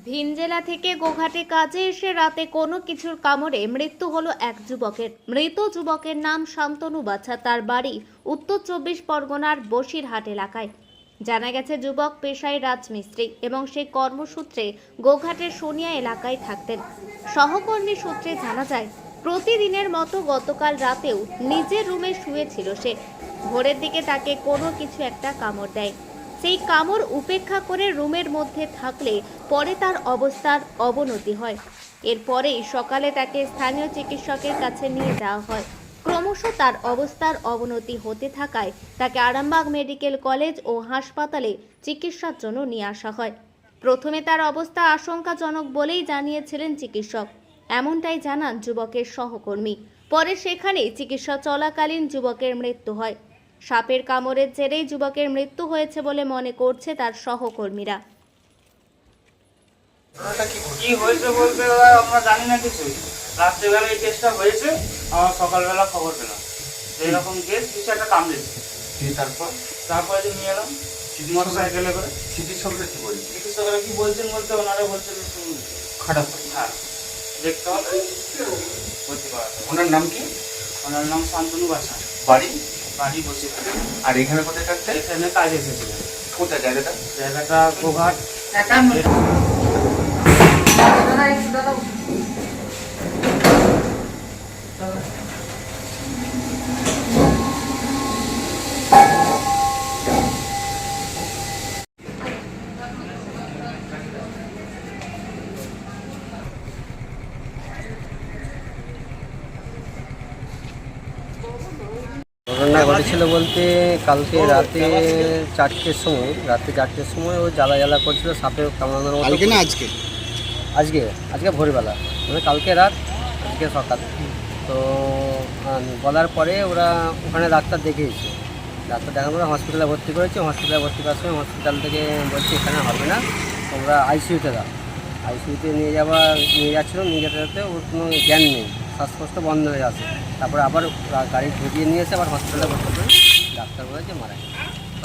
ভিন জেলা থেকে গোঘাটে কাজে এসে রাতে কোনো কিছুর কামড়ে মৃত্যু হলো এক যুবকের। মৃত যুবকের নাম শান্তনু বাছা। তার বাড়ি উত্তর 24 পরগনার বসিরহাট এলাকায়। জানা গেছে যুবক পেশায় রাজমিস্ত্রি এবং সেই কর্মসূত্রে গোঘাটের সোনিয়া এলাকায় থাকতেন। সহকর্মী সূত্রে জানা যায়, প্রতিদিনের মতো গতকাল রাতেও নিজের রুমে শুয়েছিল সে। ভোরের দিকে তাকে কোনো কিছু একটা কামড় দেয়। সেই কামড় উপেক্ষা করে রুমের মধ্যে থাকলে পরে তার অবস্থার অবনতি হয়। এরপরেই সকালে তাকে স্থানীয় চিকিৎসকের কাছে নিয়ে যাওয়া হয়। ক্রমশ তার অবস্থার অবনতি হতে থাকায় তাকে আরামবাগ মেডিকেল কলেজ ও হাসপাতালে চিকিৎসার জন্য নিয়ে আসা হয়। প্রথমে তার অবস্থা আশঙ্কাজনক বলেই জানিয়েছিলেন চিকিৎসক, এমনটাই জানান যুবকের সহকর্মী। পরে সেখানেই চিকিৎসা চলাকালীন যুবকের মৃত্যু হয়। সাপের কামড়ের জেরেই যুবকের মৃত্যু হয়েছে বলে মনে করছে তার সহকর্মীরা। কি হয়েছে বলতে আমরা জানি না কিছু। রাত্রেবেলা এই কেসটা হয়েছে, আমার সকালবেলা খবর পেলাম এইরকম কেস, কিছু একটা কামড়েছে। তারপরে যে নিয়ে এলাম মোটর সাইকেলে করে। চিকিৎসকরা কি বলছে? চিকিৎসকরা কি বলছেন বলতে ওনারা বলছেন খারাপ। হ্যাঁ, দেখতে হবে বলতে পারা। ওনার নাম কি? ওনার নাম শান্তনু বাছা। বাড়ি? বাড়ি বসে। আর এখানে কোথায় থাকতেন? এখানে কাজে এসেছিলেন। কোথায় জায়গাটা? জায়গাটা গোঘাট। ঘটনা ঘটেছিল বলতে কালকে রাতে 4টের সময় ও জ্বালা করছিল, সাপে কামড়ানোর মতো। কালকে না আজকে? আজকে ভোরবেলা, মানে কালকে রাত আজকে সকাল। তো বলার পরে ওরা ওখানে ডাক্তার দেখিয়েছে। ডাক্তার দেখার পরে হসপিটালে ভর্তি করেছে। হসপিটালে ভর্তি করার সময় হসপিটাল থেকে বলছে এখানে হবে না, তোমরা আইসিইউতে দাও। আইসিইউতে নিয়ে যাচ্ছিলো। নিয়ে যেতে যেতে ওর কোনো জ্ঞান নেই, শ্বাসকষ্ট বন্ধ হয়ে আছে। তারপরে আবার গাড়ি ঢুকিয়ে নিয়ে এসে আবার হসপিটালে ভর্তি করে ডাক্তার বলেছে মারা গেছে।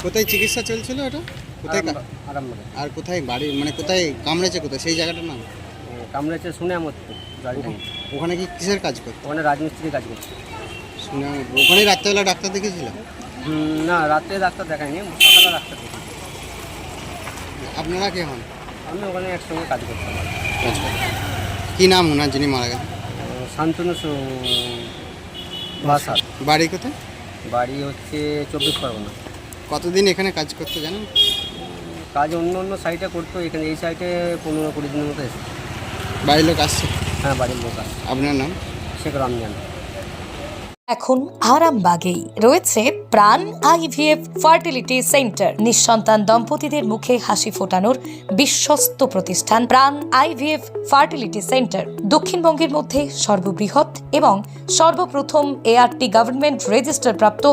কোথায় চিকিৎসা চলছিল এটা? কোথায় আরামবাগে। আর কোথায় বাড়ি, মানে কোথায় কামড়েছে, কোথায় সেই জায়গাটার নাম? কামড়েছে সুনিয়ামতপুর গাড়িটা। ওখানে কি কিসের কাজ করতো? ওখানে রাজমিস্ত্রি কাজ করছে। সুনিয়ামতপুর। ওখানেই রাত্রেবেলা ডাক্তার দেখেছিল? না, রাত্রে ডাক্তার দেখায়নি, সকালে ডাক্তার দেখেছি। আপনারা কে হন? আমি ওখানে একসঙ্গে কাজ করতাম। কি নাম ওনার যিনি মারা গেছেন? শান্তনু বাছা। বাড়ি কোথায়? বাড়ি হচ্ছে 24 পরগনা। কতদিন এখানে কাজ করতে জানেন? কাজ অন্য সাইটে করতো, এখানে এই সাইটে 15-20 দিনের মতো এসে। বাড়ির লোক আসছে? হ্যাঁ, বাড়ির লোক আছে। আপনার নাম? শেখ রমজান। এখন আরামবাগেই রয়েছে প্রাণ আইভিএফ ফার্টিলিটি সেন্টার। নিঃসন্তান দম্পতিদের মুখে হাসি ফোটানোর বিশ্বস্ত প্রতিষ্ঠান প্রাণ আইভিএফ ফার্টিলিটি সেন্টার দক্ষিণবঙ্গের মধ্যে সর্ববৃহৎ এবং সর্বপ্রথম এআরটি গভর্নমেন্ট রেজিস্টার প্রাপ্ত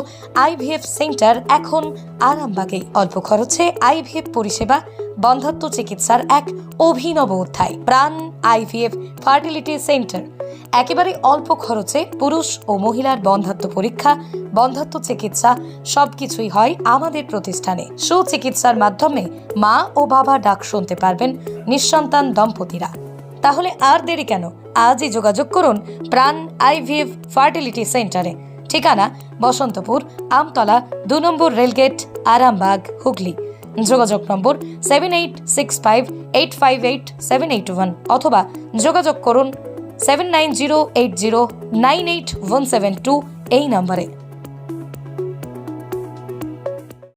আইভিএফ সেন্টার এখন আরামবাগেই। অল্প খরচে আইভিএফ পরিষেবা, বন্ধ্যাত্ব চিকিৎসার এক অভিনব অধ্যায়। প্রাণ আইভিএফ ফার্টিলিটি সেন্টার একেবারে অল্প খরচে পুরুষ ও মহিলার বন্ধ্যাত্ব পরীক্ষা, বন্ধ্যাত্ব চিকিৎসা সবকিছুই হয় আমাদের প্রতিষ্ঠানে। সুচিকিৎসার মাধ্যমে মা ও বাবা ডাক শুনতে পারবেন নিঃসন্তান দম্পতিরা। তাহলে আর দেরি কেন? আজই যোগাযোগ করুন প্রাণ আইভিএফ ফার্টিলিটি সেন্টারে। ঠিকানা বসন্তপুর, আমতলা, 2 নম্বর রেলগেট, আরামবাগ, হুগলি। যোগাযোগ নম্বর 7865858781 অথবা যোগাযোগ করুন 7908098172 এই নম্বরে।